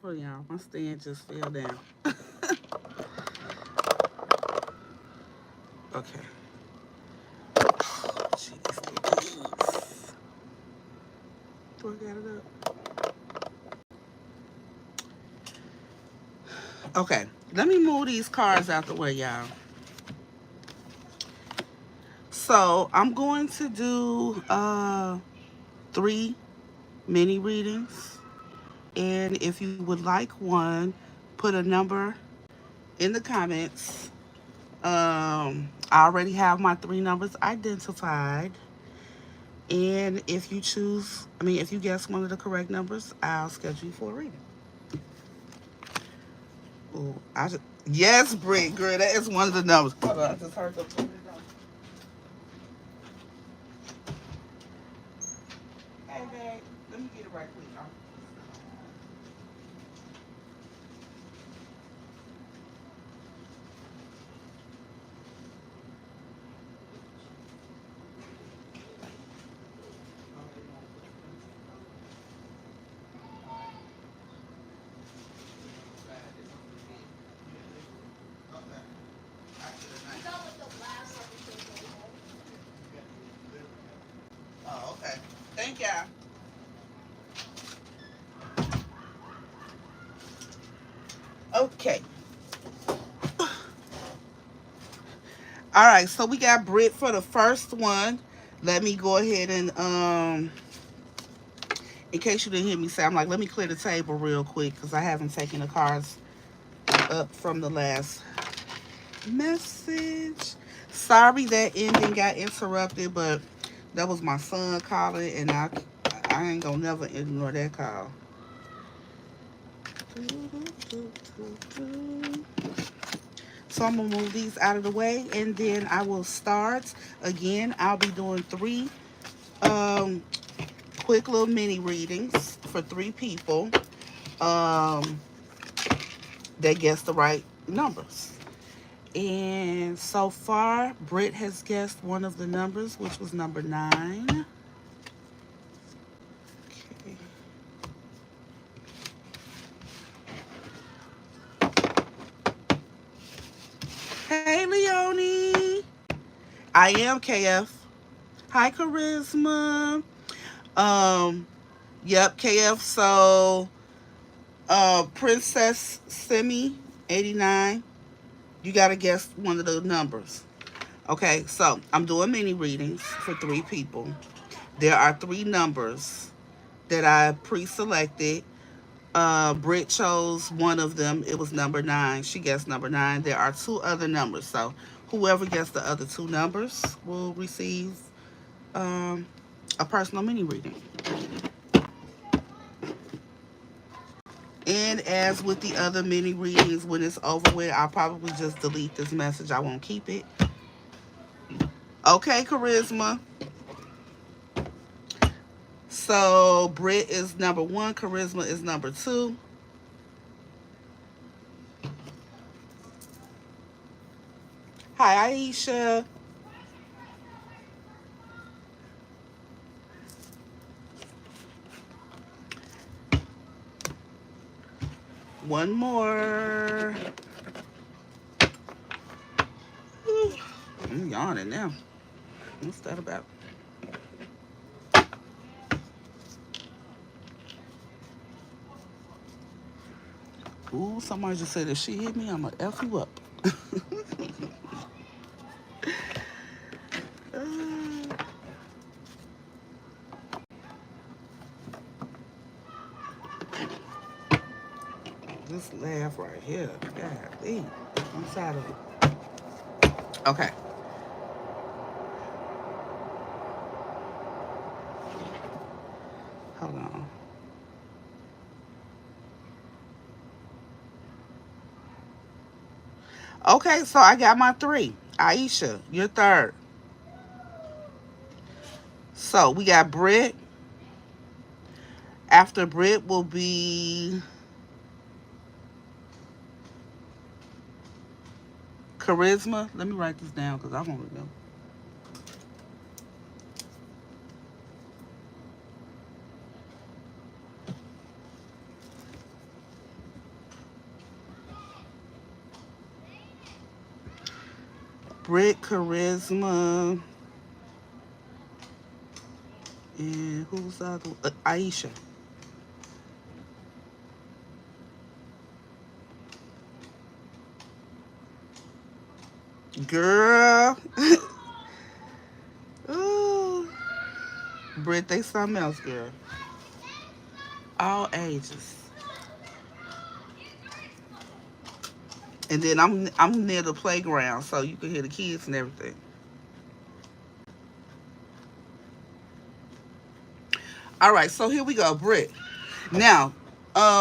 Hold on, y'all. My stand just fell down. Okay. Jeez. Do I got it up? Okay. Let me move these cards out the way, y'all. So I'm going to do three mini readings. And if you would like one, put a number in the comments. I already have my three numbers identified. And if you choose, if you guess one of the correct numbers, I'll schedule you for a reading. Oh, yes, Britt, girl, that is one of the numbers. Hold on, I just heard the. Hey, babe, let me get it right quick. Oh, okay. Thank you. Okay. All right, so we got Britt for the first one. Let me go ahead and in case you didn't hear me say, I'm like, let me clear the table real quick because I haven't taken the cards up from the last message. Sorry that ending got interrupted, but that was my son calling, and I ain't gonna never ignore that call. So I'm gonna move these out of the way, and then I will start again. I'll be doing three um, quick little mini readings for three people um, that guess the right numbers. And so far, Britt has guessed one of the numbers, which was number 9. Okay. Hey, Leonie. I am KF. Hi, Charisma. Um, yep, KF. So, Princess Simi, 89. You got to guess one of the numbers. Okay, so I'm doing mini readings for three people. There are three numbers that I pre-selected. Britt chose one of them. It was number 9. She guessed number 9. There are two other numbers. So whoever gets the other two numbers will receive um, a personal mini reading. And as with the other mini readings, when it's over with, I'll probably just delete this message. I won't keep it. Okay, Charisma. So Britt is number 1. Charisma is number 2. Hi, Aisha. One more. Whew. I'm yawning now. What's that about? Ooh, somebody just said if she hit me, I'ma F you up. This laugh right here. Golly. I'm tired of it. Okay. Hold on. Okay, so I got my 3. Aisha, you're third. So we got Britt. After Britt will be Charisma. Let me write this down because I won't remember. Britt, Charisma, and who's the other? Aisha. Girl. Ooh. Britt, they something else, girl. All ages. And then I'm near the playground, so you can hear the kids and everything. All right, so here we go, Britt. Now,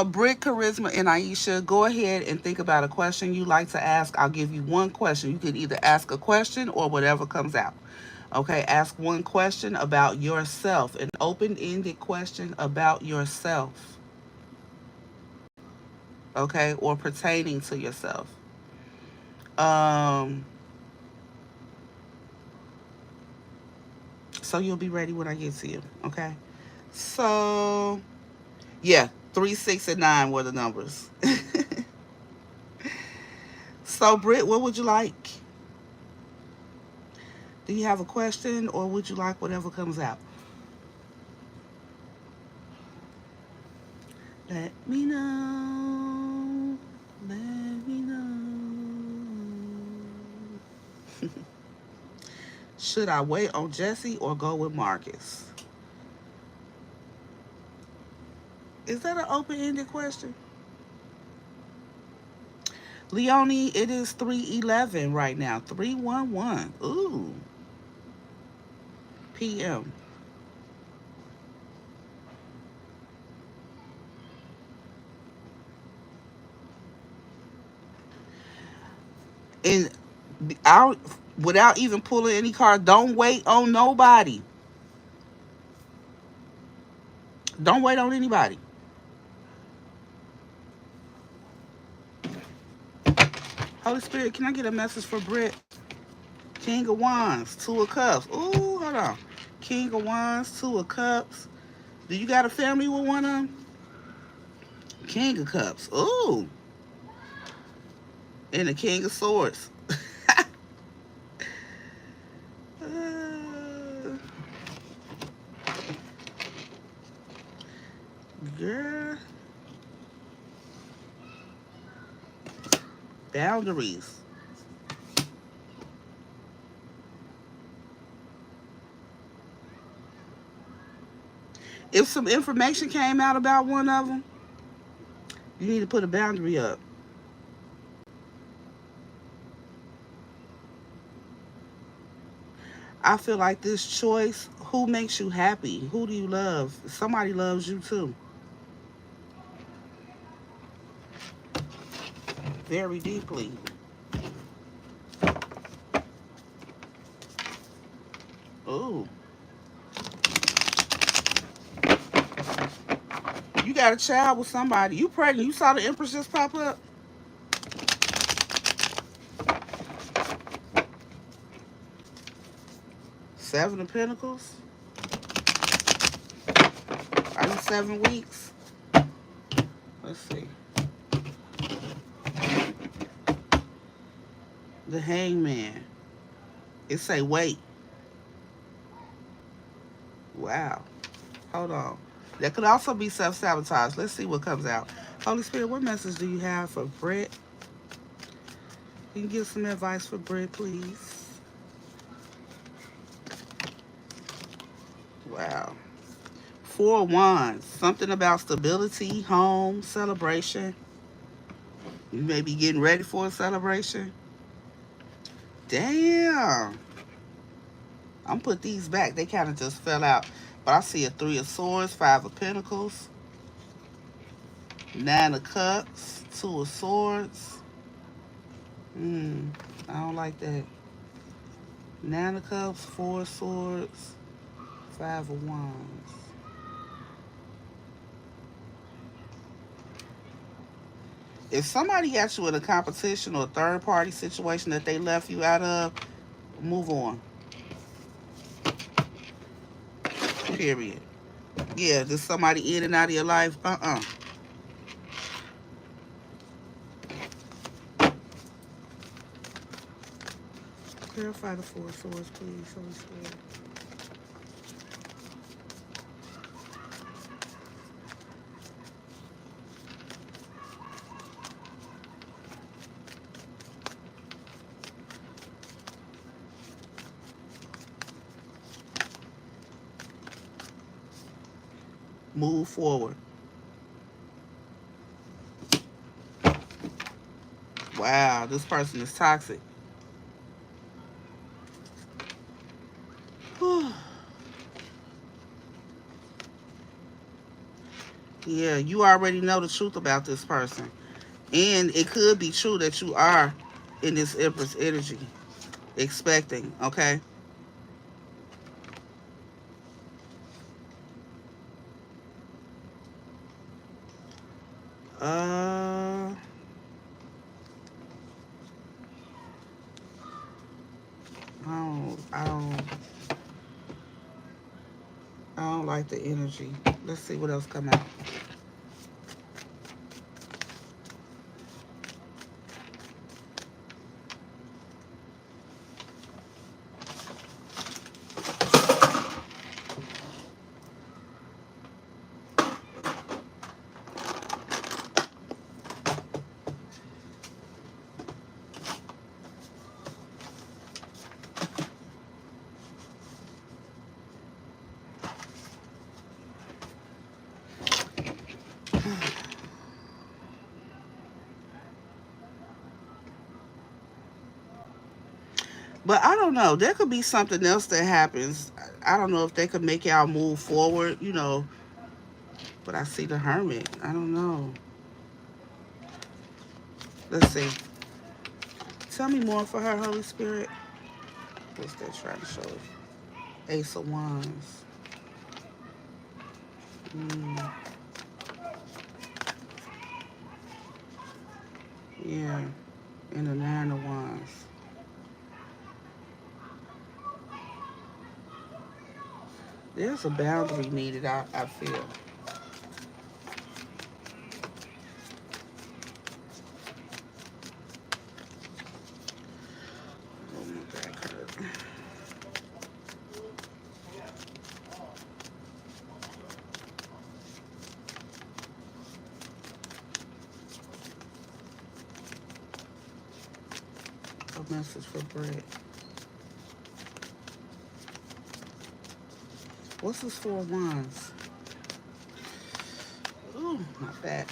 Britt, Charisma, and Aisha, go ahead and think about a question you like to ask. I'll give you one question. You can either ask a question or whatever comes out. Okay, ask one question about yourself, an open-ended question about yourself. Okay, or pertaining to yourself. Um, so you'll be ready when I get to you. Okay. So yeah, 3, 6, and 9 were the numbers. So Britt, what would you like? Do you have a question, or would you like whatever comes out? Let me know. Let me know. Should I wait on Jesse or go with Marcus? Is that an open-ended question? Leonie, it is 3:11 right now. 3:11. Ooh. PM. And out without even pulling any card, don't wait on nobody. Don't wait on anybody. Holy Spirit, can I get a message for Britt? King of Wands, Two of Cups. Ooh, hold on. King of Wands, Two of Cups. Do you got a family with one of them? King of Cups. Ooh. And the King of Swords. uh, girl. Boundaries. If some information came out about one of them, you need to put a boundary up. I feel like this choice, who makes you happy? Who do you love? Somebody loves you too. Very deeply. Ooh. You got a child with somebody. You pregnant. You saw the Empress just pop up? Seven of Pentacles. Are you 7 weeks? Let's see. The Hangman. It say wait. Wow. Hold on. That could also be self-sabotage. Let's see what comes out. Holy Spirit, what message do you have for Britt? You can give some advice for Britt, please. Wow. Four of Wands. Something about stability, home, celebration. You may be getting ready for a celebration. Damn. I'm put these back. They kind of just fell out. But I see a 3 of Swords, 5 of Pentacles, 9 of Cups, 2 of Swords. I don't like that. 9 of Cups, 4 of Swords, 5 of Wands. If somebody got you in a competition or a third party situation that they left you out of, move on. Period. Yeah, there's somebody in and out of your life. Clarify the Four of Swords, please, Holy Spirit. Move forward. Wow, this person is toxic. Yeah, you already know the truth about this person. And it could be true that you are in this Empress energy, expecting, okay? Uh, I don't like the energy. Let's see what else come out. But I don't know. There could be something else that happens. I don't know if they could make y'all move forward, But I see the Hermit. I don't know. Let's see. Tell me more for her, Holy Spirit. What's that trying to show us? Ace of Wands. Mm, yeah. And the Nine of Wands. There's a boundary needed, I feel. Oh, my back hurt. A message for Brett. What's this Four of Wands? Ooh, my back.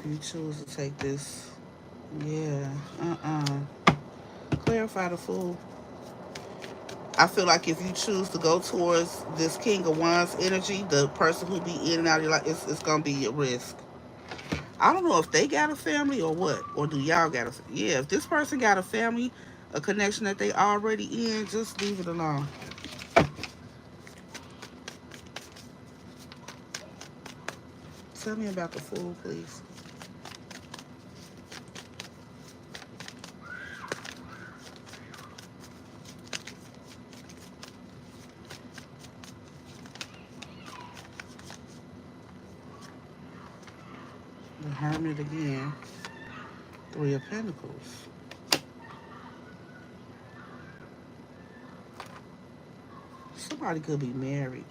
You choose to take this. Yeah. Clarify the Fool. I feel like if you choose to go towards this King of Wands energy, the person who be in and out of your life, it's gonna be a risk. I don't know if they got a family or what, or do y'all got a? Yeah, if this person got a family, a connection that they already in, just leave it alone. Tell me about the Fool, please. The Hermit again. Three of Pentacles. Somebody could be married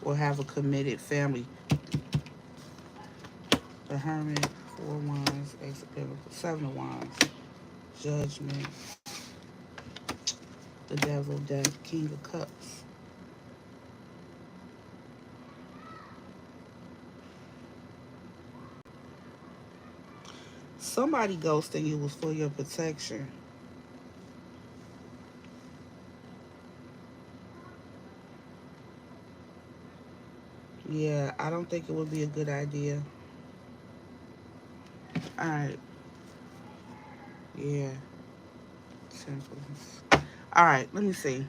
or have a committed family. The Hermit, Four of Wands, Ace of Pentacles, Seven of Wands, Judgment, the Devil, Death, King of Cups. Somebody ghosting you was for your protection. Yeah, I don't think it would be a good idea. All right. Yeah. Temperance. All right. Let me see.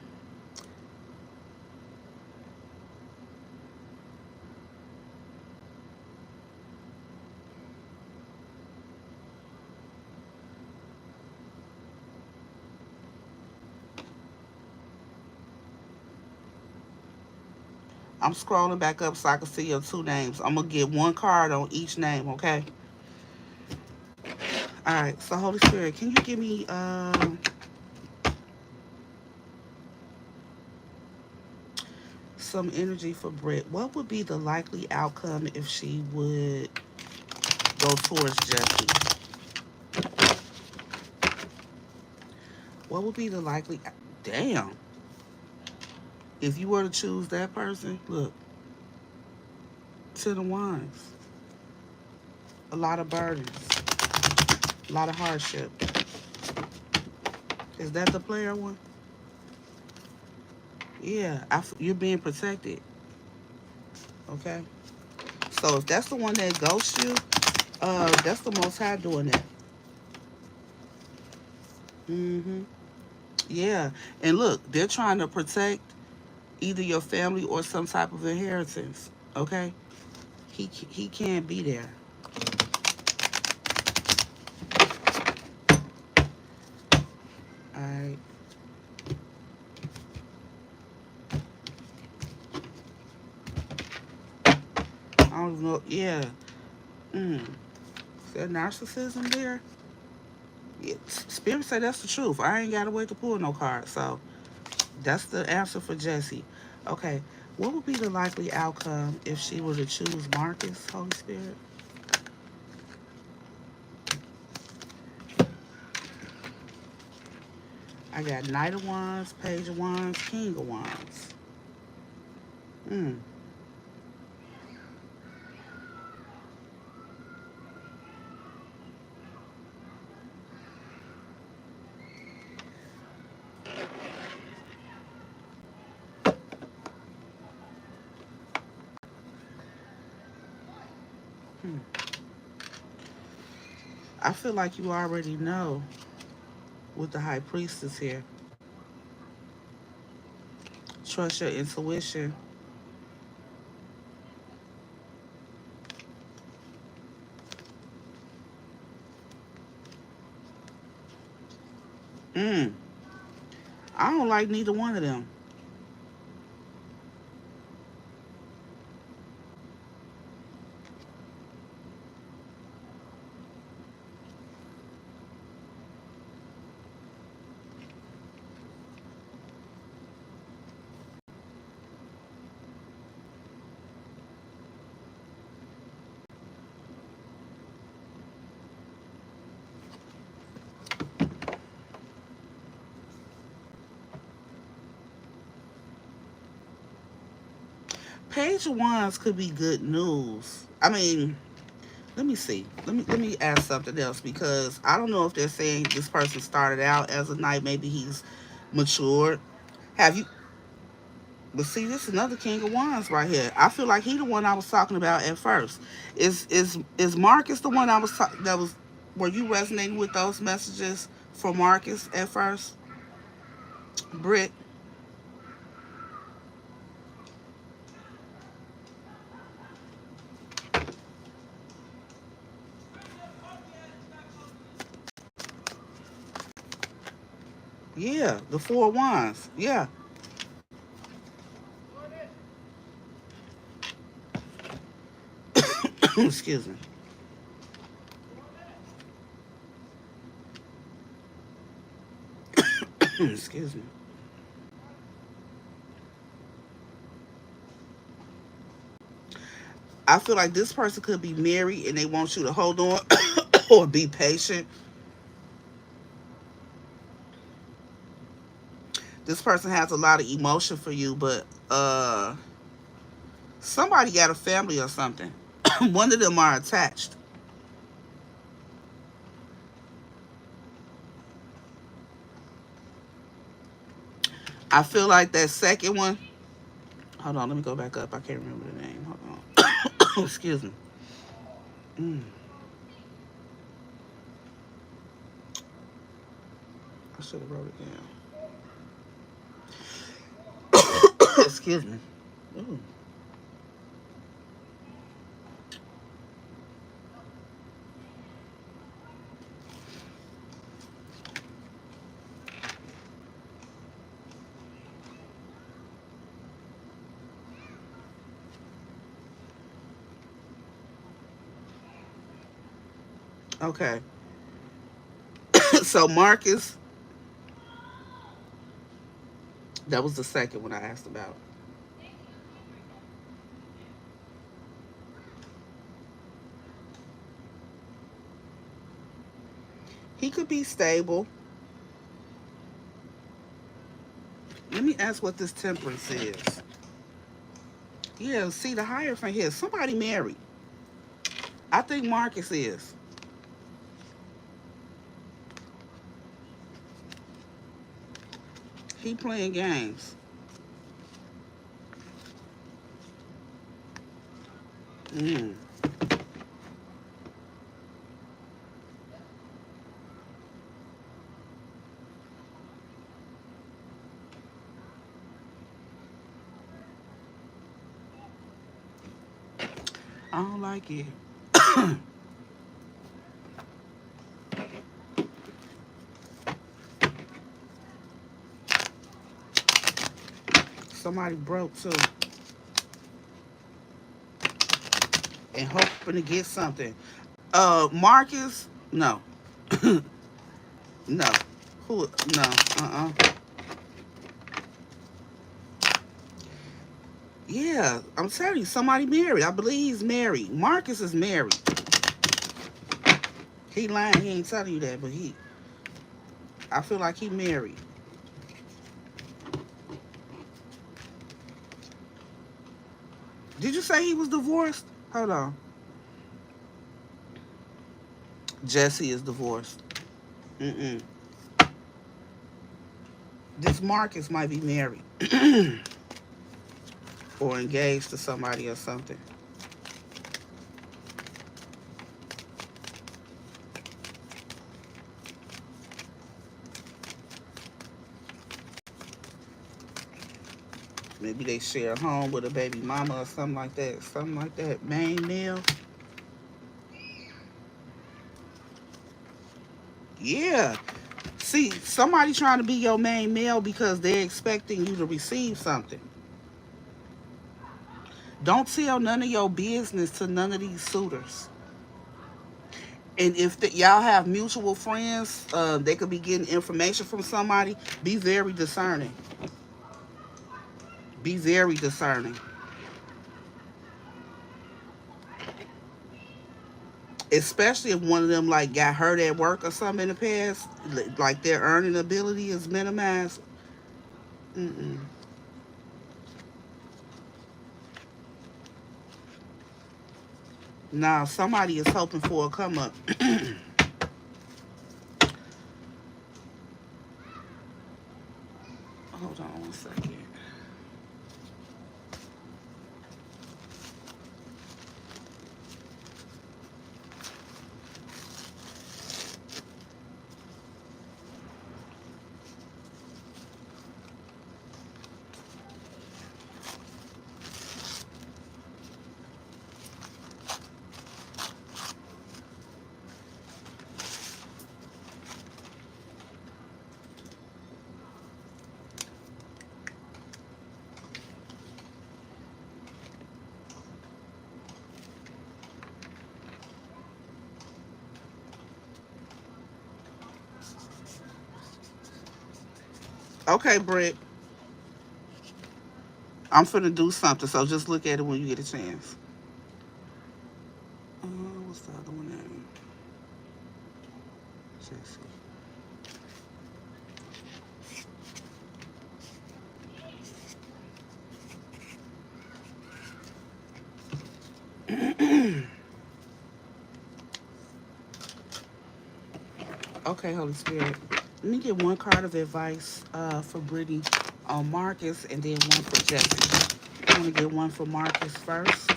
I'm scrolling back up so I can see your two names. I'm gonna get one card on each name, okay? All right. So Holy Spirit, can you give me some energy for Britt? What would be the likely outcome if she would go towards Jesse? What would be the likely? Damn. If you were to choose that person, look, Ten of Wands, a lot of burdens, a lot of hardship. Is that the player one? Yeah, you're being protected. Okay. So if that's the one that ghosts you, that's the Most High doing that. Mm-hmm. Yeah, and look, they're trying to protect either your family or some type of inheritance. Okay, he can't be there. All right. I don't even know. Yeah. Mm. Is there narcissism there? Yeah. Spirit say that's the truth. I ain't gotta wait to pull no card. So that's the answer for Jesse. Okay. What would be the likely outcome if she were to choose Marcus, Holy Spirit? I got Knight of Wands, Page of Wands, King of Wands. Mm. Hmm. I feel like you already know with the High Priestess here. Trust your intuition. Mm. I don't like neither one of them. Page of Wands could be good news. I mean, let me see. Let me ask something else because I don't know if they're saying this person started out as a knight. Maybe he's matured. Have you? But see, this is another King of Wands right here. I feel like he the one I was talking about at first. Is Marcus the one I was that was? Were you resonating with those messages for Marcus at first, Britt? Yeah, the Four of Wands. Yeah. Excuse me. Excuse me. I feel like this person could be married and they want you to hold on or be patient. This person has a lot of emotion for you, but somebody got a family or something. One of them are attached. I feel like that second one. Hold on, let me go back up. I can't remember the name. Hold on. Excuse me. Mm, I should have wrote it down. Excuse me. Ooh. Okay. So Marcus, that was the second one I asked about. He could be stable. Let me ask what this temperance is. Yeah, see the higher from here. Somebody married. I think Marcus is. He playing games. Mm. I don't like it. Somebody broke too, and hoping to get something. Marcus, no, no. Who? No. Yeah, I'm telling you, somebody married. I believe he's married. Marcus is married. He lying. He ain't telling you that, but I feel like he married. Did you say he was divorced? Hold on. Jesse is divorced. Mm-mm. This Marcus might be married or engaged to somebody or something. Maybe they share a home with a baby mama or something like that. Something like that. Main meal. Yeah. See, somebody trying to be your main male because they're expecting you to receive something. Don't tell none of your business to none of these suitors. And if y'all have mutual friends, they could be getting information from somebody. Be very discerning. Be very discerning. Especially if one of them like got hurt at work or something in the past, like their earning ability is minimized. Mm-mm. Now somebody is hoping for a come up. Hold on 1 second. Okay, Britt, I'm finna do something, so just look at it when you get a chance. What's the other one name? Jesse. Okay, Holy Spirit. Let me get one card of advice for Brittany on Marcus and then one for Jesse. I'm going to get one for Marcus first.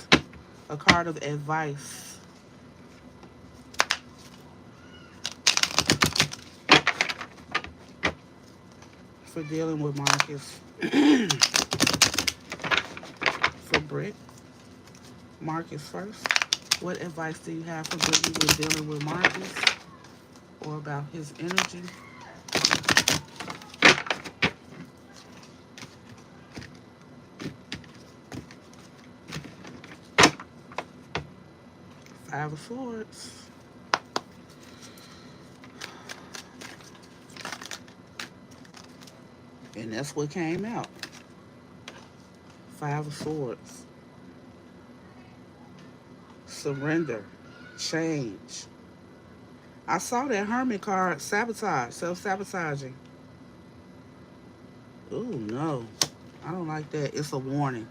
A card of advice for dealing with Marcus. For Britt. Marcus first. What advice do you have for Brittany when dealing with Marcus or about his energy? Five of Swords. And that's what came out. Five of Swords. Surrender. Change. I saw that Hermit card. Sabotage. Self-sabotaging. Ooh, no. I don't like that. It's a warning.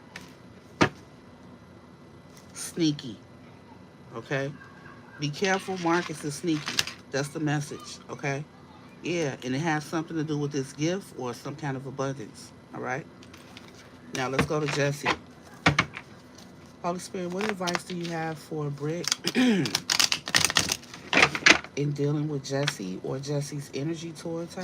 Sneaky. Okay? Be careful. Marcus is sneaky. That's the message. Okay? Yeah, and it has something to do with this gift or some kind of abundance. All right? Now let's go to Jesse. Holy Spirit, what advice do you have for Britt in dealing with Jesse or Jesse's energy towards her?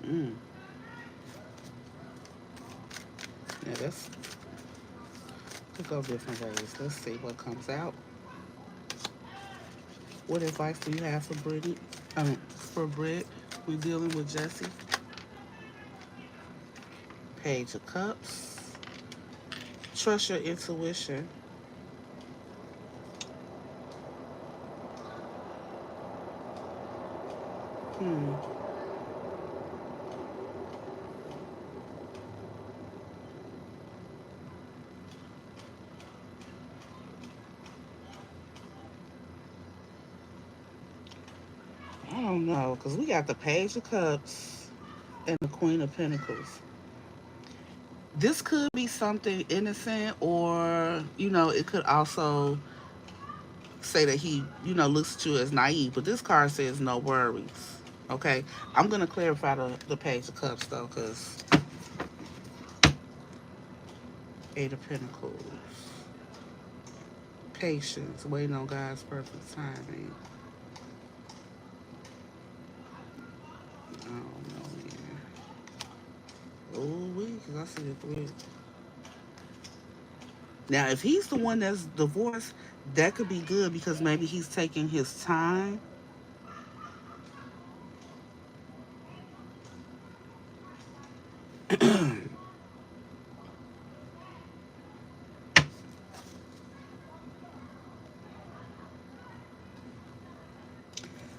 Mm. Yeah, let's go different ways. Let's see what comes out. What advice do you have for Brittany? For Britt when dealing with Jesse? Page of Cups. Trust your intuition. Hmm. I don't know, because we got the Page of Cups and the Queen of Pentacles. This could be something innocent, or, it could also say that he, looks at you as naive. But this card says no worries. Okay? I'm going to clarify the Page of Cups, though, because Eight of Pentacles. Patience, waiting on God's perfect timing. I don't know, man. Oh, because I see the three. Now, if he's the one that's divorced, that could be good because maybe he's taking his time.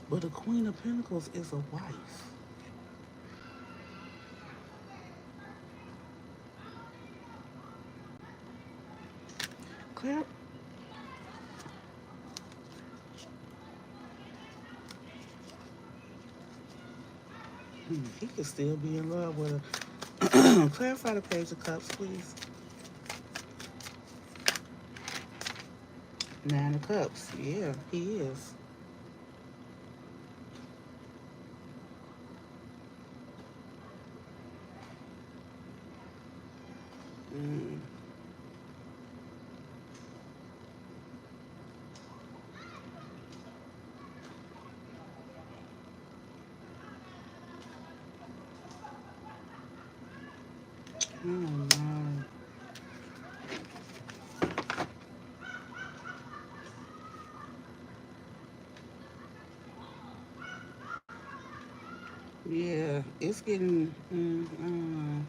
But the Queen of Pentacles is a wife. Claire, he could still be in love with her. Clarify the Page of Cups, please. Nine of Cups. Yeah, he is. Mm. Oh, no. Yeah, it's getting. I don't know.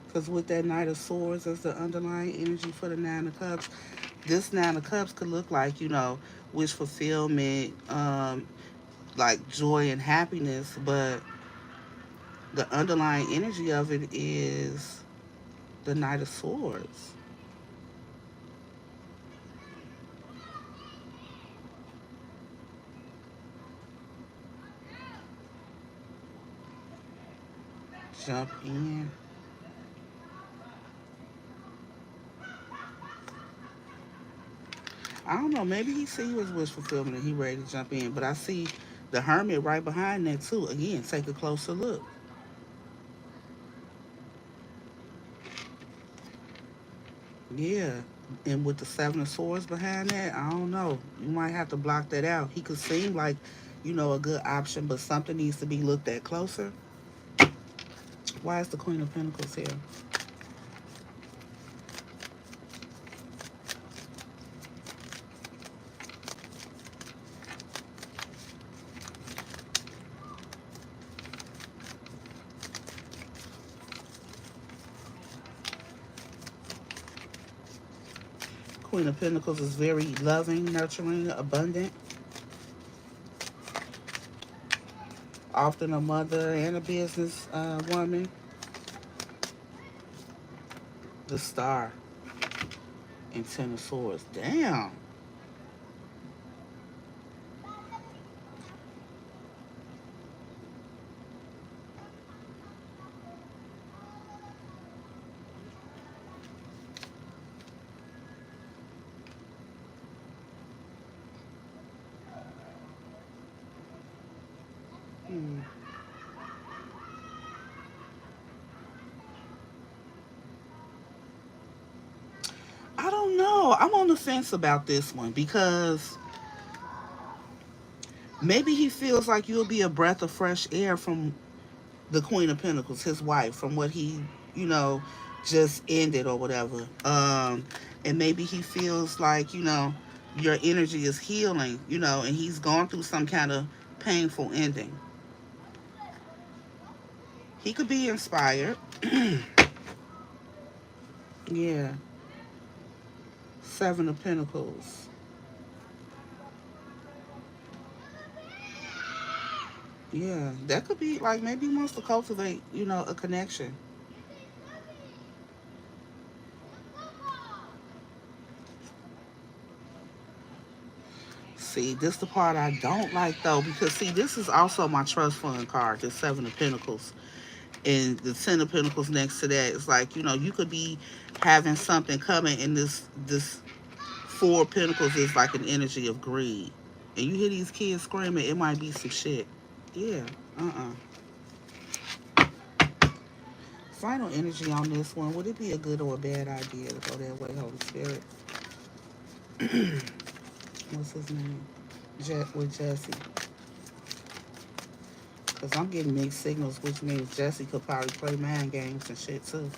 Because with that Knight of Swords as the underlying energy for the Nine of Cups, this Nine of Cups could look like, wish fulfillment, like joy and happiness, but the underlying energy of it is the Knight of Swords. Jump in. I don't know. Maybe he see his wish fulfillment and he ready to jump in. But I see the Hermit right behind that too. Again, take a closer look. Yeah. And with the Seven of Swords behind that, I don't know. You might have to block that out. He could seem like, a good option, but something needs to be looked at closer. Why is the Queen of Pentacles here? Queen of Pentacles is very loving, nurturing, abundant, often a mother and a business woman. The Star and Ten of Swords. Damn. Hmm. I don't know. I'm on the fence about this one because maybe he feels like you'll be a breath of fresh air from the Queen of Pentacles, his wife, from what he, you know, just ended or whatever. And maybe he feels like, your energy is healing, and he's gone through some kind of painful ending. He could be inspired. Yeah. Seven of Pentacles. Yeah, that could be like maybe he wants to cultivate, a connection. See, this the part I don't like though, because see, this is also my trust fund card, the Seven of Pentacles. And the Ten of Pentacles next to that. It's like, you could be having something coming, and this Four of Pentacles is like an energy of greed. And you hear these kids screaming, it might be some shit. Yeah. Uh-uh. Final energy on this one. Would it be a good or a bad idea to go that way, Holy Spirit? What's his name? With Jesse. Because I'm getting mixed signals, which means Jesse could probably play mind games and shit too.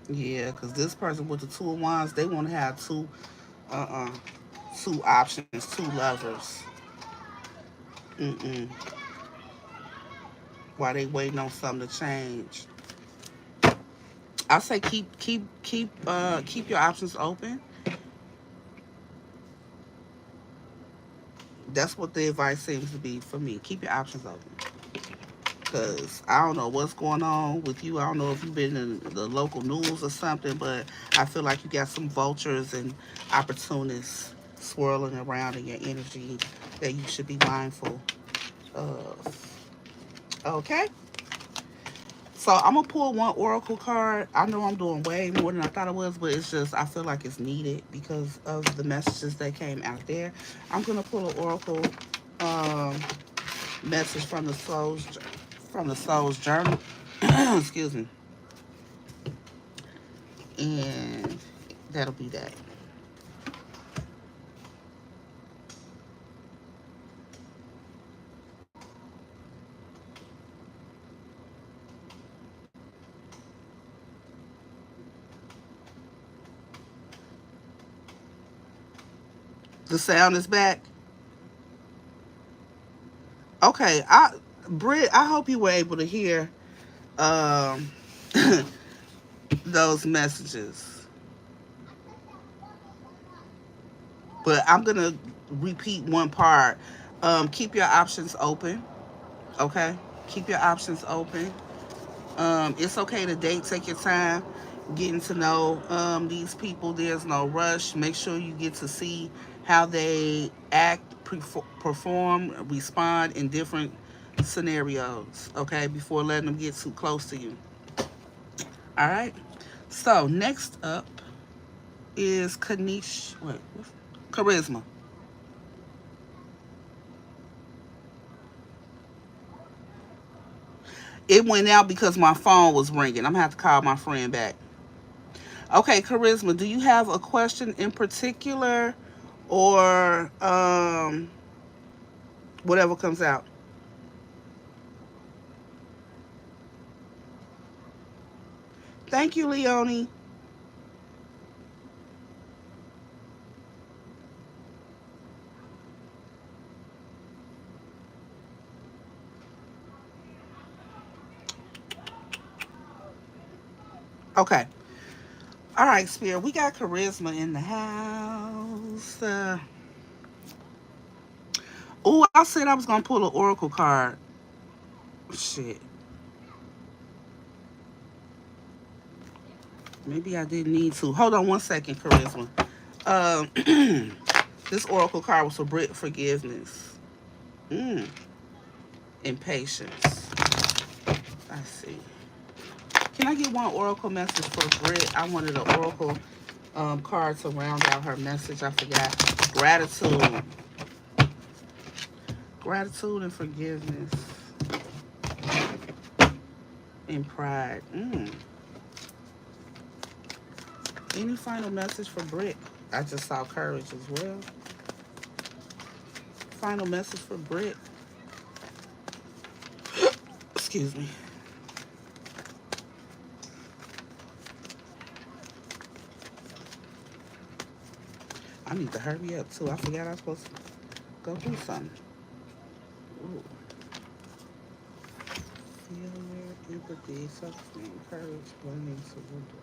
Yeah, because this person with the Two of Wands, they want to have uh-uh, two options, two lovers. Mm-mm. While they waiting on something to change. I say keep your options open. That's what the advice seems to be for me. Keep your options open. Because I don't know what's going on with you. I don't know if you've been in the local news or something, but I feel like you got some vultures and opportunists swirling around in your energy that you should be mindful of. Okay? So I'm gonna pull one oracle card. I know I'm doing way more than I thought I was, but it's just I feel like it's needed because of the messages that came out there. I'm gonna pull an oracle um, message from the soul's journal. Excuse me, and that'll be that. The sound is back. Okay, Britt, I hope you were able to hear um, those messages, but I'm gonna repeat one part. Keep your options open. Okay, keep your options open. It's okay to date. Take your time getting to know these people. There's no rush. Make sure you get to see how they act, perform, respond in different scenarios. Okay, before letting them get too close to you. All right. So next up is Kanish. Wait, Charisma. It went out because my phone was ringing. I'm going to have to call my friend back. Okay, Charisma, do you have a question in particular or whatever comes out? Thank you, Leonie. Okay. All right, Spirit. We got Charisma in the house. Oh, I said I was going to pull an Oracle card. Shit. Maybe I didn't need to. Hold on one second, Charisma. This Oracle card was for Brit forgiveness. Mm, and patience. I see. Can I get one Oracle message for Brit? I wanted an Oracle card to round out her message. I forgot. Gratitude. Gratitude and forgiveness. And pride. Any final message for Brit? I just saw courage as well. Final message for Brit. Excuse me. I need to hurry up too. I forgot I was supposed to go do something. Ooh. Failure, empathy, suffering, courage, learning, surrender.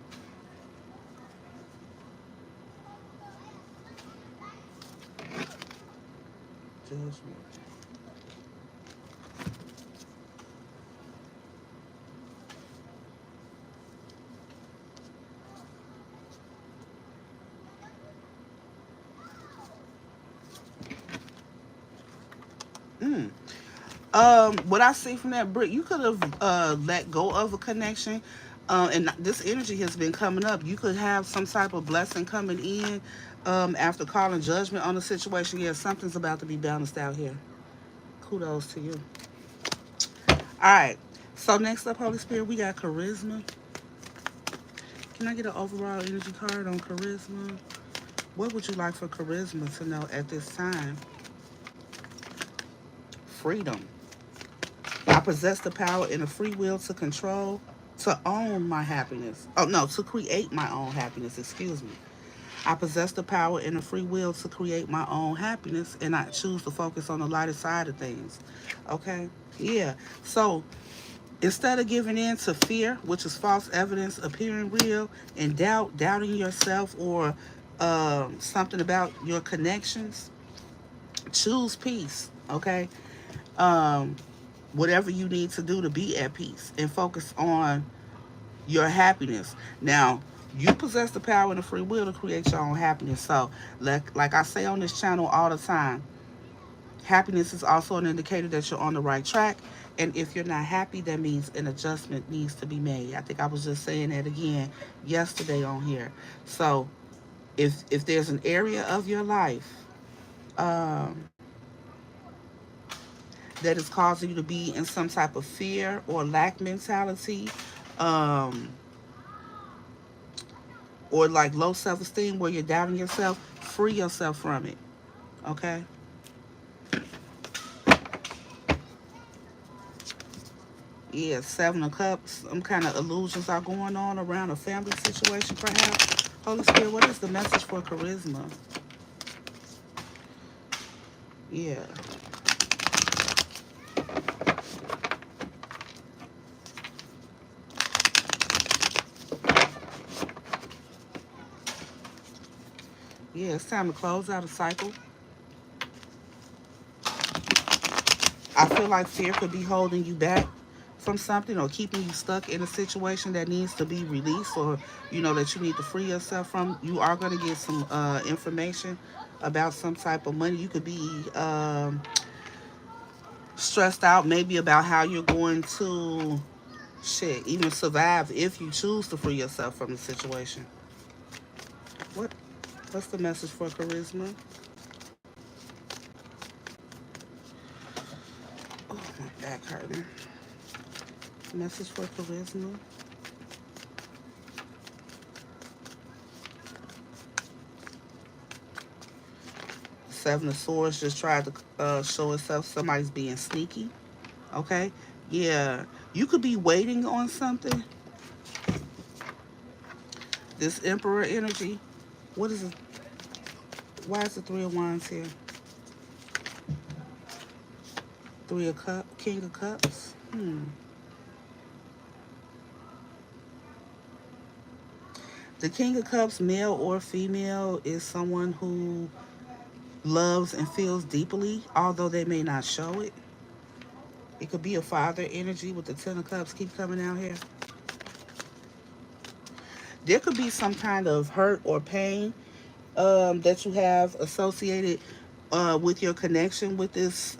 Judgment. Mm. What I see from that, Brick, you could have let go of a connection, and this energy has been coming up. You could have some type of blessing coming in after calling judgment on the situation. Yeah, something's about to be balanced out here. Kudos to you. All right. So next up, Holy Spirit, we got charisma. Can I get an overall energy card on charisma? What would you like for charisma to know at this time? Freedom. I possess the power and the free will to control, to own my happiness. Oh, no, to create my own happiness. Excuse me. I possess the power and the free will to create my own happiness, and I choose to focus on the lighter side of things. Okay? Yeah. So instead of giving in to fear, which is false evidence appearing real, and doubting yourself or something about your connections, choose peace. Okay? Um, Whatever you need to do to be at peace and focus on your happiness. Now, you possess the power and the free will to create your own happiness. So, like I say on this channel all the time, happiness is also an indicator that you're on the right track. And if you're not happy, that means an adjustment needs to be made. I think I was just saying that again yesterday on here. So, if there's an area of your life um, that is causing you to be in some type of fear or lack mentality, um, or like low self esteem where you're doubting yourself, free yourself from it. Okay? Yeah, Seven of Cups. Some kind of illusions are going on around a family situation, perhaps. Holy Spirit, what is the message for charisma? Yeah. Yeah, it's time to close out a cycle. I feel like fear could be holding you back from something or keeping you stuck in a situation that needs to be released or, that you need to free yourself from. You are going to get some information about some type of money. You could be stressed out maybe about how you're going to, shit, even survive if you choose to free yourself from the situation. What? What's the message for charisma? Oh, my back hurting. Message for charisma. Seven of Swords just tried to show itself. Somebody's being sneaky. Okay. Yeah. You could be waiting on something. This Emperor energy. What is it? Why is the Three of Wands here? Three of Cups. King of Cups. The King of Cups, male or female, is someone who loves and feels deeply, although they may not show it. It could be a father energy with the Ten of Cups keep coming out here. There could be some kind of hurt or pain that you have associated with your connection with this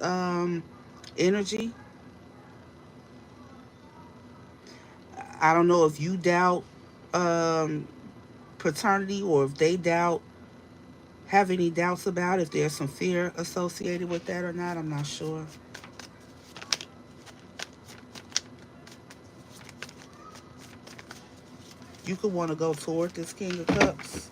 energy. I don't know if you doubt um, paternity or if they doubt, have any doubts about if there's some fear associated with that or not. I'm not sure. You could want to go toward this King of Cups.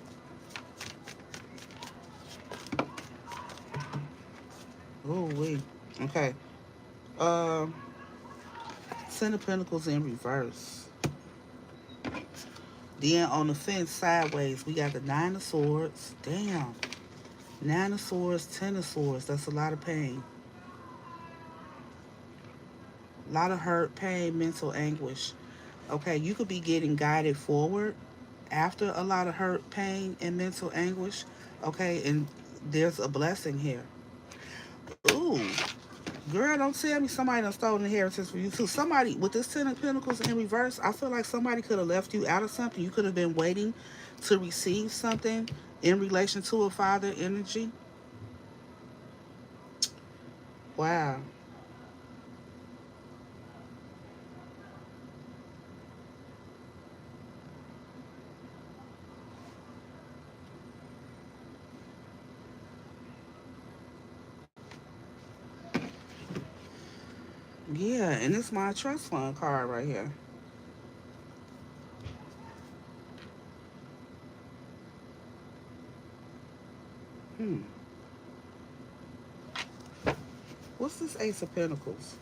Oh, wait. Okay. Um, Ten of Pentacles in reverse. Then on the fence sideways, we got the Nine of Swords. Damn. Nine of Swords, Ten of Swords. That's a lot of pain. A lot of hurt, pain, mental anguish. Okay, you could be getting guided forward after a lot of hurt, pain, and mental anguish. Okay, and there's a blessing here. Ooh, girl, don't tell me somebody done stolen inheritance for you too. Somebody with this Ten of Pentacles in reverse, I feel like somebody could have left you out of something. You could have been waiting to receive something in relation to a father energy. Wow. Yeah, and it's my trust fund card right here. Hmm. What's this Ace of Pentacles?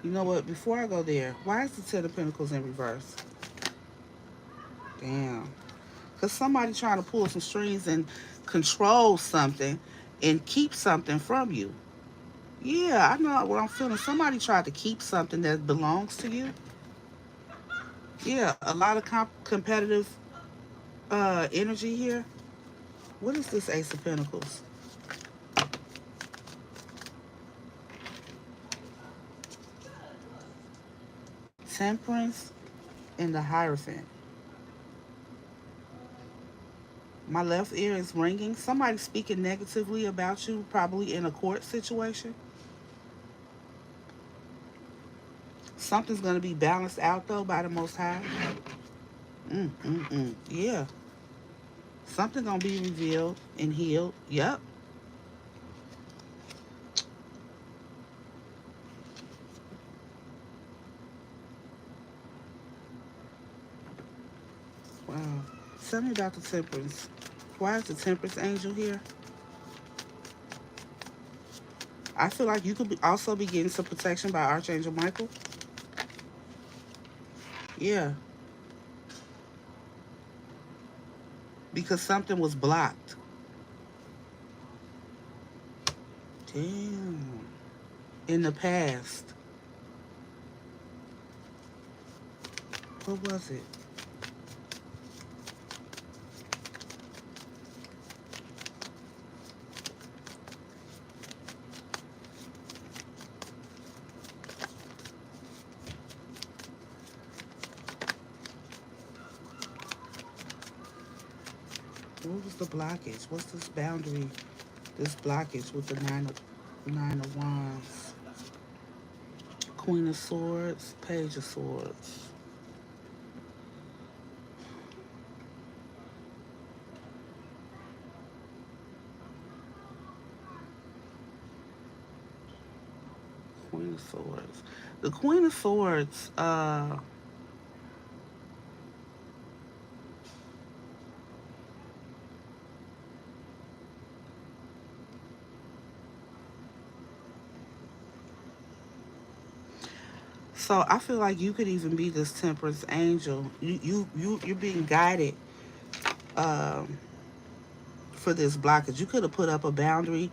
You know what? Before I go there, why is the Ten of Pentacles in reverse? Damn. Because somebody trying to pull some strings and control something and keep something from you. Yeah, I know what I'm feeling. Somebody tried to keep something that belongs to you. Yeah, a lot of competitive energy here. What is this Ace of Pentacles? Temperance and the Hierophant. My left ear is ringing. Somebody speaking negatively about you, probably in a court situation. Something's going to be balanced out, though, by the Most High. Yeah. Something going to be revealed and healed. Yep. Wow. Tell me about the Temperance. Why is the Temperance angel here? I feel like you could also be getting some protection by Archangel Michael. Yeah. Because something was blocked. Damn. In the past. What was it? What was the blockage? What's this boundary? This blockage with the nine of wands. Queen of Swords, Page of Swords. Queen of Swords. The Queen of Swords, so I feel like you could even be this temperance angel. You're being guided um, for this blockage. You could have put up a boundary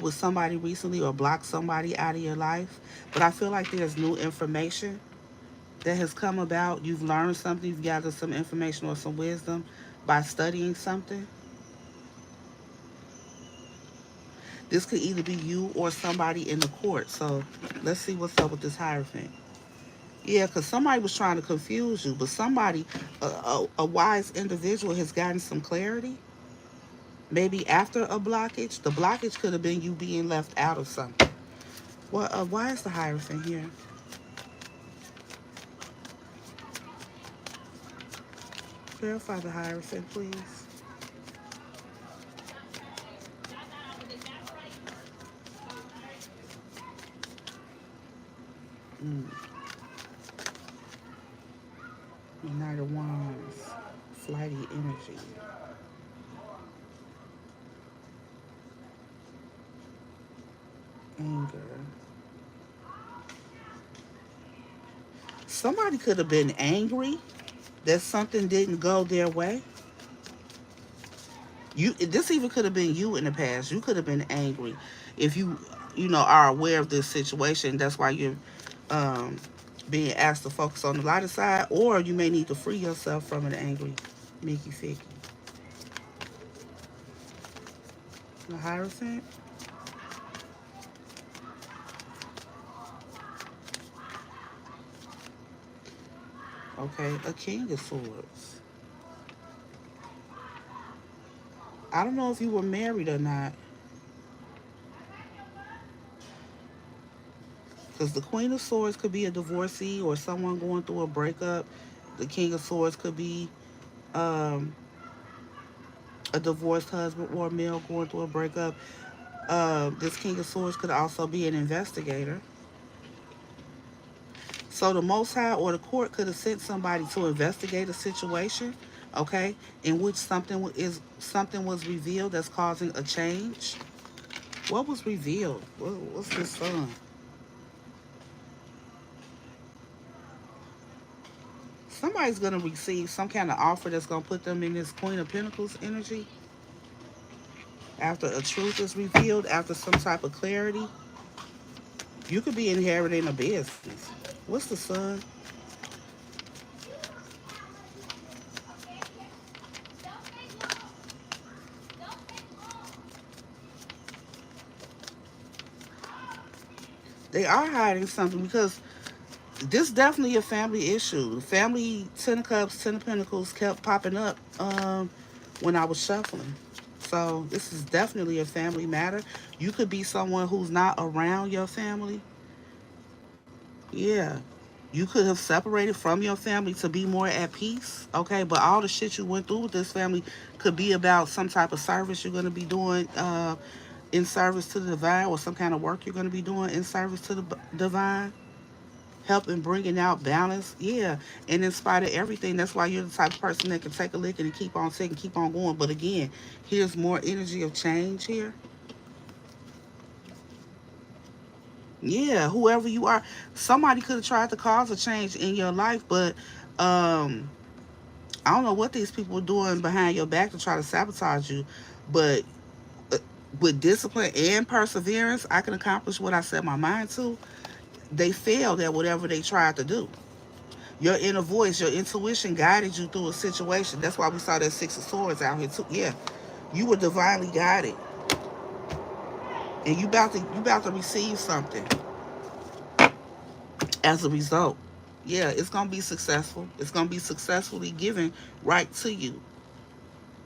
with somebody recently or blocked somebody out of your life. But I feel like there's new information that has come about. You've learned something, you've gathered some information or some wisdom by studying something. This could either be you or somebody in the court. So let's see what's up with this Hierophant. Yeah, because somebody was trying to confuse you, but somebody, a wise individual, has gotten some clarity. Maybe after a blockage, the blockage could have been you being left out of something. Well, why is the Hierophant here? Verify the Hierophant, please. Mm. Knight of Wands, flighty energy, anger. Somebody could have been angry that something didn't go their way. This even could have been you in the past. You could have been angry if you are aware of this situation. That's why you're um, being asked to focus on the lighter side, or you may need to free yourself from an angry Mickey Ficky. The Hierophant. Okay, a King of Swords. I don't know if you were married or not, because the Queen of Swords could be a divorcee or someone going through a breakup. The King of Swords could be um, a divorced husband or a male going through a breakup. This King of Swords could also be an investigator. So the Most High or the court could have sent somebody to investigate a situation, okay, in which something was revealed that's causing a change. What was revealed? What's this son? Somebody's gonna receive some kind of offer that's gonna put them in this Queen of Pentacles energy after a truth is revealed, after some type of clarity. You could be inheriting a business. What's the sun? They are hiding something because this definitely a family issue. Family Ten of Cups, Ten of Pentacles kept popping up when I was shuffling. So this is definitely a family matter. You could be someone who's not around your family. Yeah. You could have separated from your family to be more at peace. Okay. But all the shit you went through with this family could be about some type of service you're going to be doing in service to the divine, or some kind of work you're going to be doing in service to the divine, helping bringing out balance. Yeah. And in spite of everything, that's why you're the type of person that can take a lick and keep on taking, keep on going. But again, here's more energy of change here. Yeah, whoever you are, somebody could have tried to cause a change in your life, but um I don't know what these people are doing behind your back to try to sabotage you. But uh, with discipline and perseverance, I can accomplish what I set my mind to. They failed at whatever they tried to do. Your inner voice, your intuition guided you through a situation. That's why we saw that Six of Swords out here too. Yeah, you were divinely guided, and you about to receive something as a result. Yeah, it's gonna be successful. It's gonna be successfully given right to you.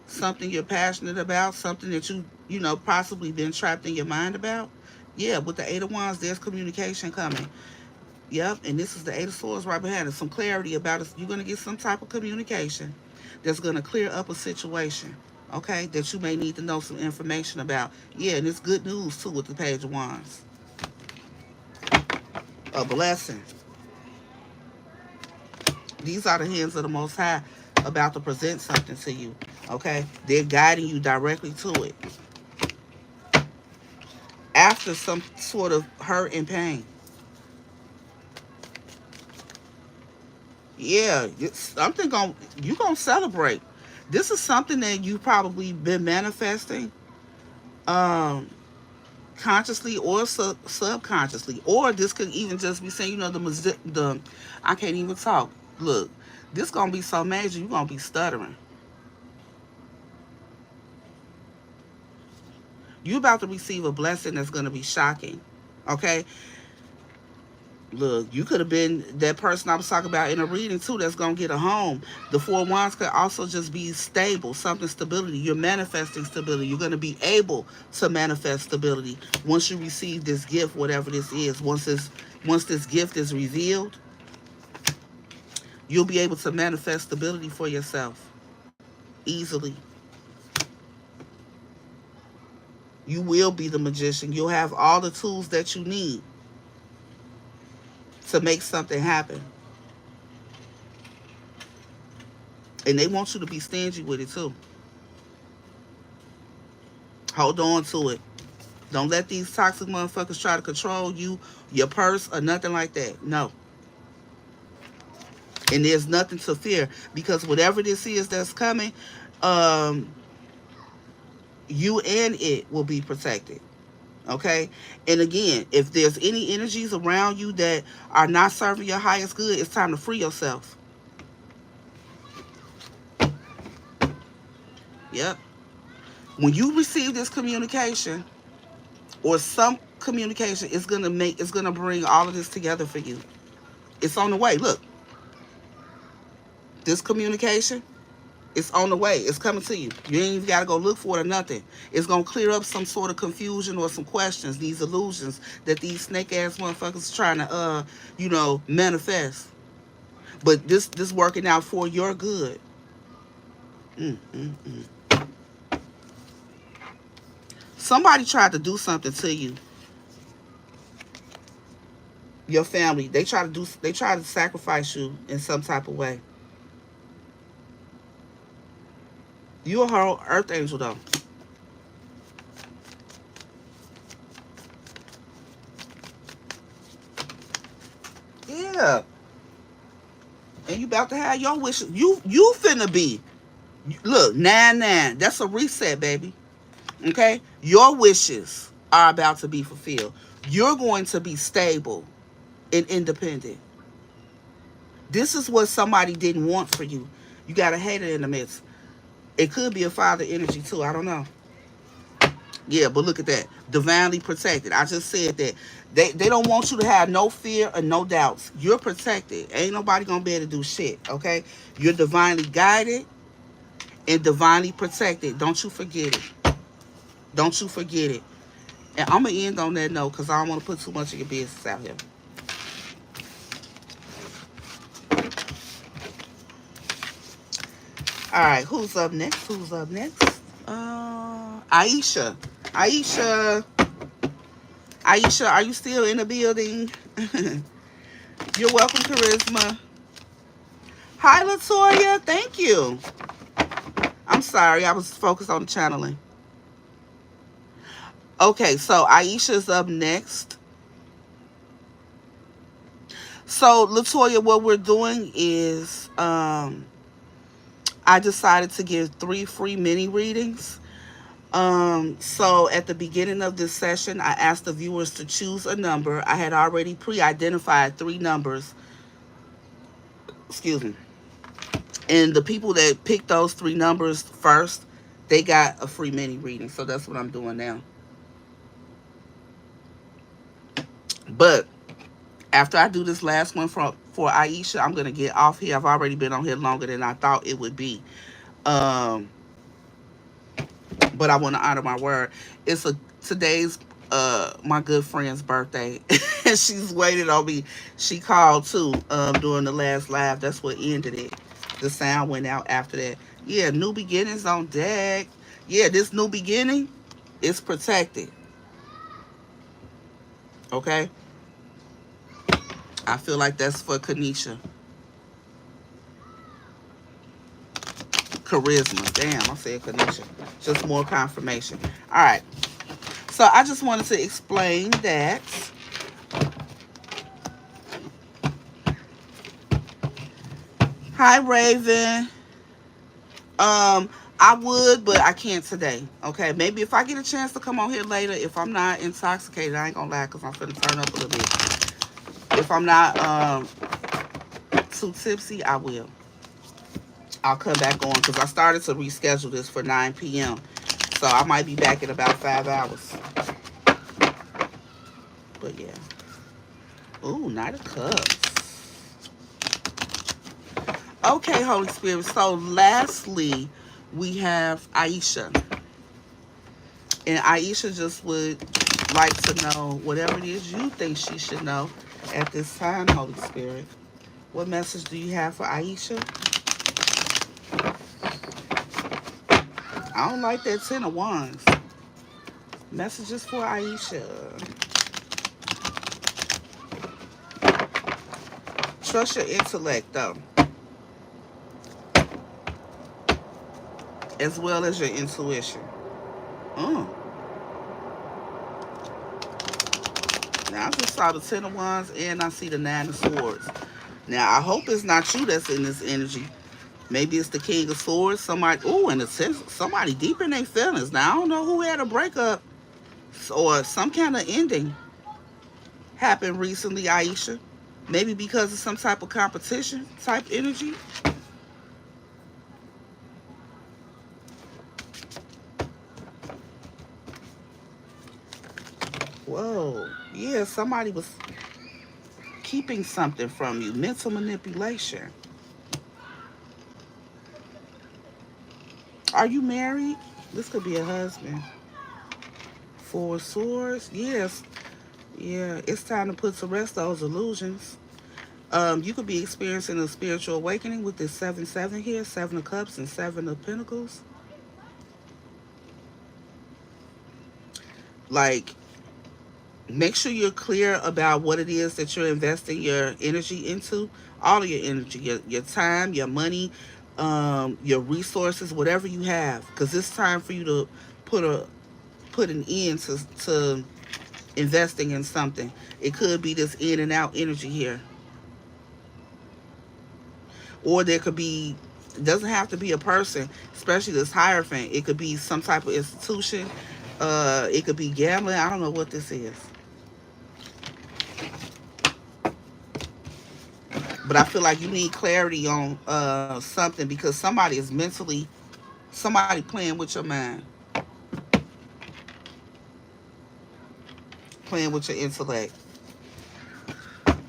Something you're passionate about, something that possibly been trapped in your mind about. Yeah, with the Eight of Wands, there's communication coming. Yep, and this is the Eight of Swords right behind it. Some clarity about it. You're gonna get some type of communication that's gonna clear up a situation. Okay, that you may need to know some information about. Yeah, and it's good news too with the Page of Wands. a blessing. These are the hands of the Most High about to present something to you. Okay? They're guiding you directly to it. After some sort of hurt and pain. Yeah, something you gonna celebrate. This is something that you probably been manifesting, um, consciously or subconsciously, or this could even just be saying, the I can't even talk. Look, this gonna be so major, you gonna be stuttering. You about to receive a blessing that's gonna be shocking. Okay, look, you could have been that person I was talking about in a reading too that's going to get a home. The Four Wands could also just be stable, something stability. You're manifesting stability. You're going to be able to manifest stability once you receive this gift, whatever this is. Once this gift is revealed, you'll be able to manifest stability for yourself easily. You will be the magician. You'll have all the tools that you need to make something happen. And they want you to be stingy with it too. Hold on to it. Don't let these toxic motherfuckers try to control you, your purse, or nothing like that. No. And there's nothing to fear because whatever this is that's coming, um, you and it will be protected. Okay? And again, if there's any energies around you that are not serving your highest good, it's time to free yourself. Yep. When you receive this communication or some communication, it's gonna bring all of this together for you. It's on the way. Look, this communication, it's on the way. It's coming to you. You ain't even got to go look for it or nothing. It's going to clear up some sort of confusion or some questions, these illusions that these snake-ass motherfuckers trying to, manifest. But this working out for your good. Mm, mm, mm. Somebody tried to do something to you. Your family. They try to sacrifice you in some type of way. You're a whole earth angel, though. Yeah. And you about to have your wishes. You finna be. Look, 9-9. That's a reset, baby. Okay? Your wishes are about to be fulfilled. You're going to be stable and independent. This is what somebody didn't want for you. You got a hater in the midst. It could be a father energy too. I don't know. Yeah, but look at that. Divinely protected. I just said that. They don't want you to have no fear or no doubts. You're protected. Ain't nobody gonna be able to do shit, okay? You're divinely guided and divinely protected. Don't you forget it. Don't you forget it. And I'm gonna end on that note because I don't want to put too much of your business out here. All right, who's up next? Who's up next? Aisha. Aisha. Aisha, are you still in the building? You're welcome, Charisma. Hi, Latoya. Thank you. I'm sorry. I was focused on the channeling. Okay, so Aisha's up next. So, Latoya, what we're doing is I decided to give 3 free mini readings. So at the beginning of this session, I asked the viewers to choose a number. I had already pre-identified 3 numbers. Excuse me. And the people that picked those 3 numbers first, they got a free mini reading. So that's what I'm doing now. But after I do this last one for Aisha, I'm going to get off here. I've already been on here longer than I thought it would be. But I want to honor my word. Today's my good friend's birthday. And she's waited on me. She called too during the last live. That's what ended it. The sound went out after that. Yeah, new beginnings on deck. Yeah, this new beginning is protected. Okay? I feel like that's for Kanisha. Charisma. Damn, I said Kanisha. Just more confirmation. All right. So I just wanted to explain that. Hi, Raven. I would, but I can't today. Okay, maybe if I get a chance to come on here later, if I'm not intoxicated, I ain't gonna lie, cause I'm finna turn up a little bit. If I'm not too tipsy, I will. I'll come back on because I started to reschedule this for 9 p.m. So I might be back in about 5 hours. But yeah. Ooh, Knight of Cups. Okay, Holy Spirit. So lastly, we have Aisha. And Aisha just would like to know whatever it is you think she should know at this time, Holy Spirit. What message do you have for Aisha? I don't like that 10 of Wands. Messages for Aisha. Trust your intellect, though, as well as your intuition. Mm. Now, I just saw the 10 of Wands and I see the 9 of Swords. Now, I hope it's not you that's in this energy. Maybe it's the King of Swords. Somebody, ooh, and somebody deep in their feelings. Now, I don't know who had a breakup or some kind of ending happened recently, Aisha. Maybe because of some type of competition type energy. Whoa. Yeah, somebody was keeping something from you. Mental manipulation. Are you married? This could be a husband. 4 of Swords. Yes. Yeah, it's time to put to rest those illusions. You could be experiencing a spiritual awakening with this 7-7 here, 7 of Cups and 7 of Pentacles. Like, make sure you're clear about what it is that you're investing your energy into. All of your energy, your time, your money, your resources, whatever you have, because it's time for you to put a put an end to investing in something. It could be this in and out energy here, or there could be. It doesn't have to be a person, especially this Hierophant. It could be some type of institution. It could be gambling. I don't know what this is. But I feel like you need clarity on something because somebody is mentally, somebody playing with your mind, playing with your intellect.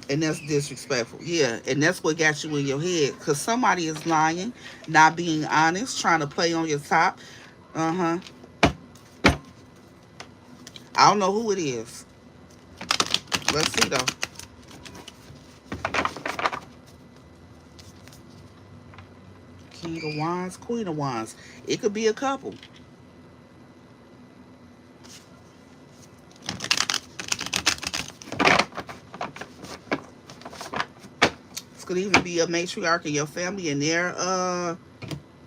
And that's disrespectful. Yeah, and that's what got you in your head because somebody is lying, not being honest, trying to play on your top. Uh-huh. I don't know who it is. Let's see, though. King of Wands, Queen of Wands. It could be a couple. This could even be a matriarch in your family and their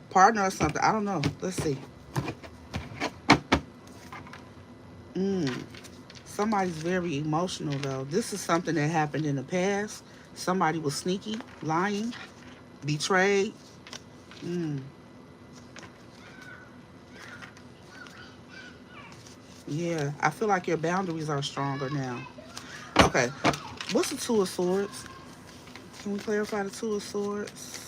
partner or something. I don't know. Let's see. Mm. Somebody's very emotional, though. This is something that happened in the past. Somebody was sneaky, lying, betrayed. Mm. Yeah, I feel like your boundaries are stronger now. Okay, what's the 2 of Swords? Can we clarify the 2 of Swords?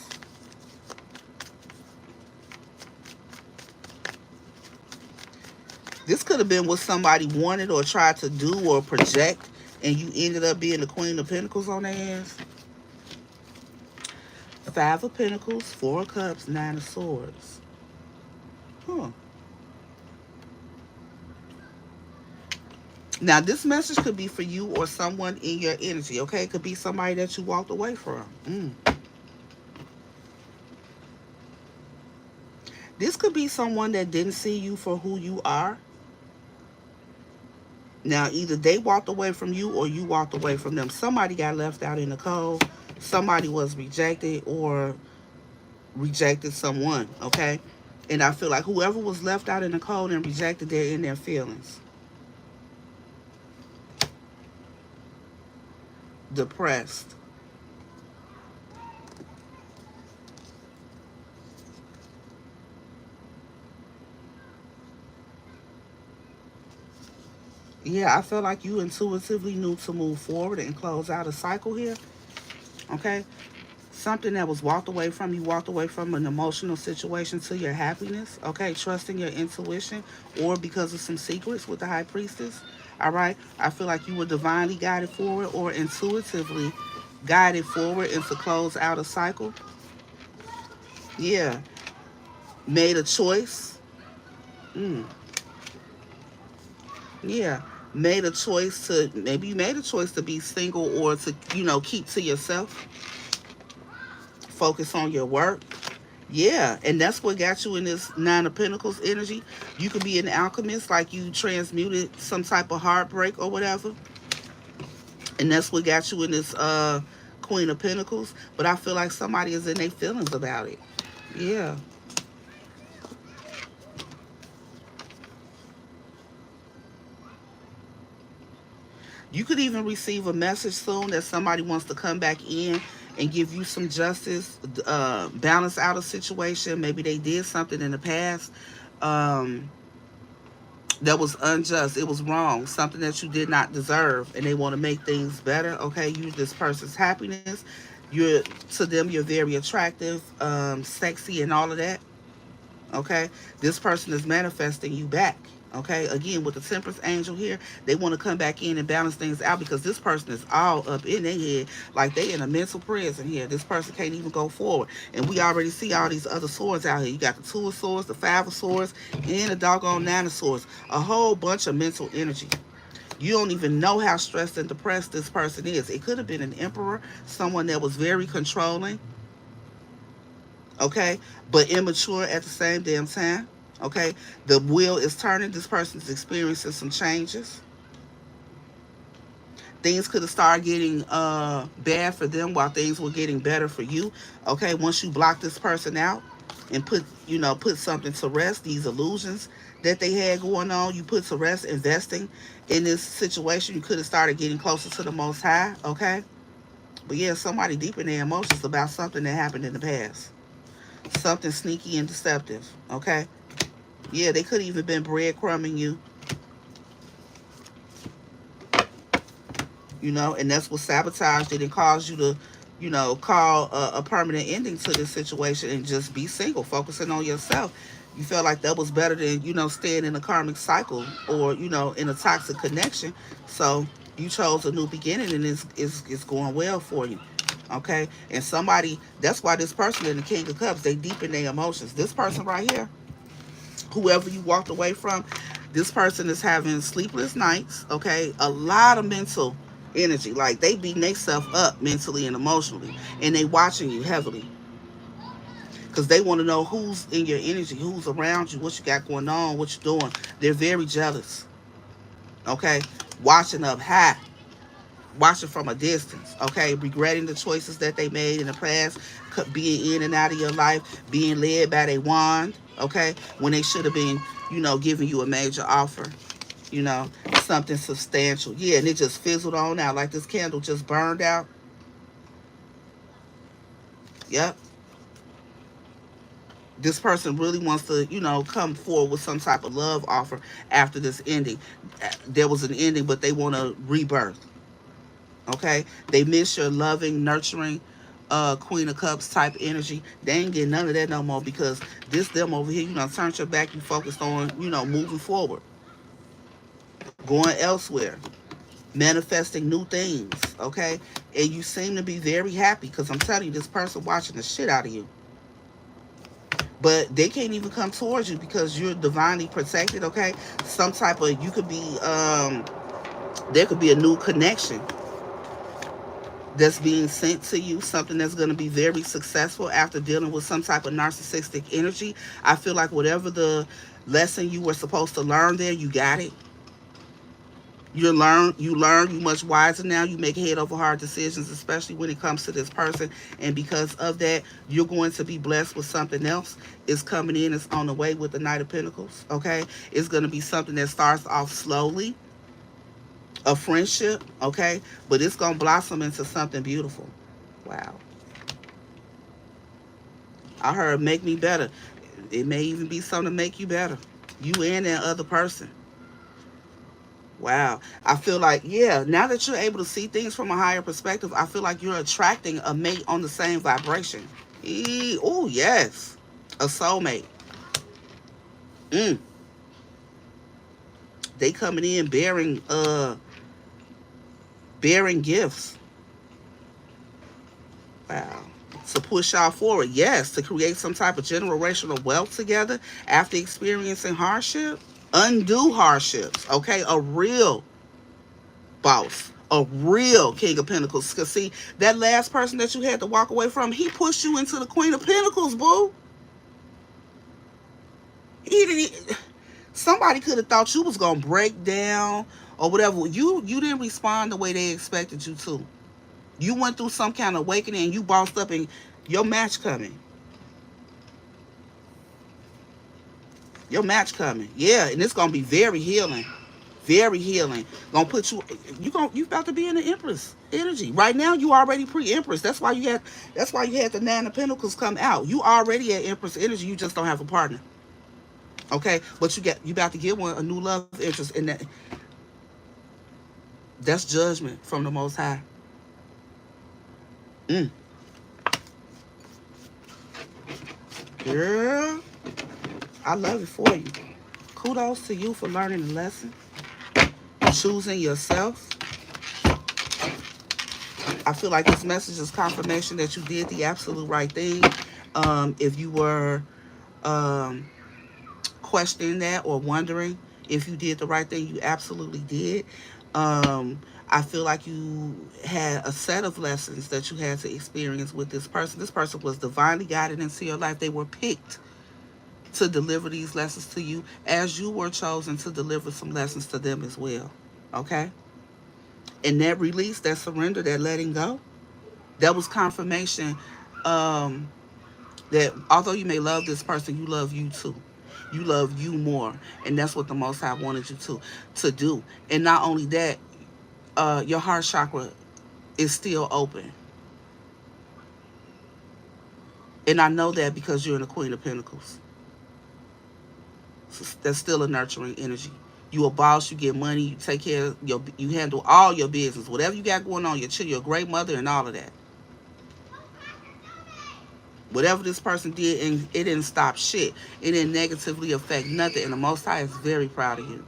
This could have been what somebody wanted or tried to do or project, and you ended up being the Queen of Pentacles on their ass. 5 of Pentacles, 4 of Cups, 9 of Swords. Huh. Now, this message could be for you or someone in your energy, okay? It could be somebody that you walked away from. This could be someone that didn't see you for who you are. Now, either they walked away from you or you walked away from them. Somebody got left out in the cold. Somebody was rejected or rejected someone, okay? And I feel like whoever was left out in the cold and rejected, they're in their feelings. Depressed. Yeah, I feel like you intuitively knew to move forward and close out a cycle here, okay? Something that was walked away from, you walked away from an emotional situation to your happiness, okay? Trusting your intuition or because of some secrets with the high priestess, all right? I feel like you were divinely guided forward or intuitively guided forward and to close out a cycle. Yeah, made a choice. Mm, yeah, made a choice to, maybe you made a choice to be single or to, keep to yourself, focus on your work. Yeah, and that's what got you in this Nine of Pentacles energy. You could be an alchemist, like you transmuted some type of heartbreak or whatever, and that's what got you in this Queen of Pentacles. But I feel like somebody is in their feelings about it. Yeah. You could even receive a message soon that somebody wants to come back in and give you some justice, balance out a situation. Maybe they did something in the past um, that was unjust. It was wrong, something that you did not deserve, and they want to make things better. Okay, you this person's happiness. You're to them. You're very attractive, sexy, and all of that. Okay, this person is manifesting you back. Okay, again with the Temperance Angel here, they want to come back in and balance things out because this person is all up in their head, like they in a mental prison here. This person can't even go forward, and we already see all these other swords out here. You got the Two of Swords, the Five of Swords, and the doggone Nine of Swords. A whole bunch of mental energy. You don't even know how stressed and depressed this person is. It could have been an emperor, someone that was very controlling, okay, but immature at the same damn time. Okay, the wheel is turning. This person's experiencing some changes. Things could have started getting bad for them while things were getting better for you. Okay, once you block this person out and put something to rest, these illusions that they had going on, you put to rest, investing in this situation, you could have started getting closer to the Most High. Okay, but yeah, somebody deep in their emotions about something that happened in the past, something sneaky and deceptive. Okay, yeah, they could have even been breadcrumbing you, and that's what sabotaged it and caused you to, call a permanent ending to this situation and just be single, focusing on yourself. You felt like that was better than, staying in a karmic cycle or, in a toxic connection. So you chose a new beginning and it's going well for you. Okay. And somebody, that's why this person in the King of Cups, they deep in their emotions. This person right here, whoever you walked away from, this person is having sleepless nights, okay? A lot of mental energy. Like they beating themselves up mentally and emotionally. And they watching you heavily. Because they want to know who's in your energy, who's around you, what you got going on, what you're doing. They're very jealous. Okay? Watching up high. Watching from a distance, okay, regretting the choices that they made in the past, being in and out of your life, being led by their wand, okay, when they should have been, giving you a major offer, you know, something substantial. Yeah, and it just fizzled on out like this candle just burned out. Yep. This person really wants to, come forward with some type of love offer after this ending. There was an ending, but they want to rebirth. Okay, they miss your loving, nurturing, Queen of Cups type energy. They ain't getting none of that no more because this them over here, turned your back. You focused on, moving forward, going elsewhere, manifesting new things. Okay, and you seem to be very happy because I'm telling you, this person watching the shit out of you. But they can't even come towards you because you're divinely protected. Okay, some type of you could be there could be a new connection that's being sent to you, something that's going to be very successful after dealing with some type of narcissistic energy. I feel like whatever the lesson you were supposed to learn there, you got it. You much wiser now. You make head over heart decisions, especially when it comes to this person. And because of that, you're going to be blessed with something else. It's coming in, it's on the way with the Knight of Pentacles. Okay. It's going to be something that starts off slowly, a friendship, okay, but it's going to blossom into something beautiful. Wow. I heard make me better. It may even be something to make you better, you and that other person. Wow. I feel like, yeah, now that you're able to see things from a higher perspective, I feel like you're attracting a mate on the same vibration. Oh, yes. A soulmate. Mm. They coming in bearing gifts. Wow. To push y'all forward. Yes, to create some type of generational wealth together after experiencing hardship. Undo hardships. Okay. A real boss. A real King of Pentacles. Because see, that last person that you had to walk away from, he pushed you into the Queen of Pentacles, boo. He didn't. Somebody could have thought you was gonna break down or whatever. You didn't respond the way they expected you to. You went through some kind of awakening and you bossed up and your match coming. Your match coming. Yeah, and it's gonna be very healing. Very healing. Gonna put you about to be in the Empress energy. Right now you already pre-Empress. That's why you had the Nine of Pentacles come out. You already at Empress energy, you just don't have a partner. Okay? But you about to get one, a new love interest, and that's judgment from the Most High. Mm. Girl, I love it for you. Kudos to you for learning the lesson, choosing yourself. I feel like this message is confirmation that you did the absolute right thing. If you were um, questioning that or wondering if you did the right thing, you absolutely did. I feel like you had a set of lessons that you had to experience with this person. This person was divinely guided into your life. They were picked to deliver these lessons to you as you were chosen to deliver some lessons to them as well. Okay? And that release, that surrender, that letting go, that was confirmation um, that although you may love this person, you love you too. You love you more. And that's what the Most High wanted you to do. And not only that, your heart chakra is still open. And I know that because you're in the Queen of Pentacles. So that's still a nurturing energy. You a boss, you get money, you take care of you handle all your business. Whatever you got going on, you're a great mother and all of that. Whatever this person did, and it didn't stop shit. It didn't negatively affect nothing. And the Most High is very proud of you.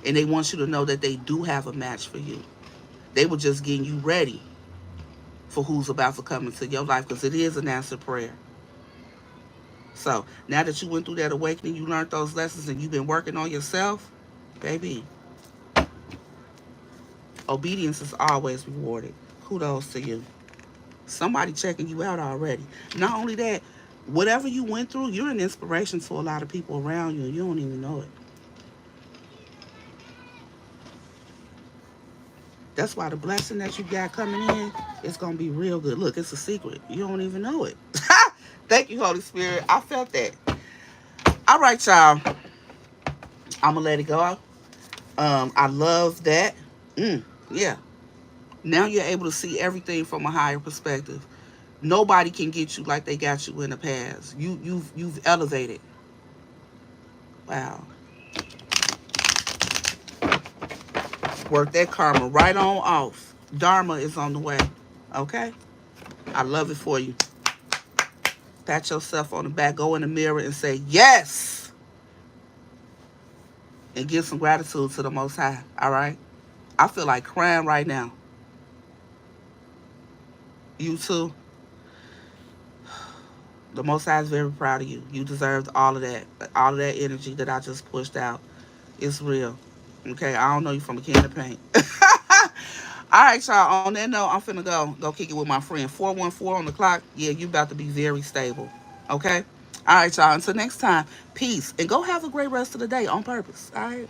And they want you to know that they do have a match for you. They were just getting you ready for who's about to come into your life, because it is an answered prayer. So now that you went through that awakening, you learned those lessons, and you've been working on yourself, baby, obedience is always rewarded. Kudos to you. Somebody checking you out already. Not only that, whatever you went through, you're an inspiration to a lot of people around you, and you don't even know it. That's why the blessing that you got coming in is going to be real good. Look, it's a secret. You don't even know it. Thank you, Holy Spirit. I felt that. All right, y'all. I'm going to let it go. I love that. Yeah. Now you're able to see everything from a higher perspective. Nobody can get you like they got you in the past. You've elevated. Wow. Work that karma right on off. Dharma is on the way. Okay? I love it for you. Pat yourself on the back. Go in the mirror and say, yes! And give some gratitude to the Most High. All right? I feel like crying right now. You too? The Most High is very proud of you. You deserved all of that. All of that energy that I just pushed out. It's real. Okay? I don't know you from a can of paint. All right, y'all. On that note, I'm finna go kick it with my friend. 414 on the clock. Yeah, you about to be very stable. Okay? All right, y'all. Until next time, peace. And go have a great rest of the day on purpose. All right?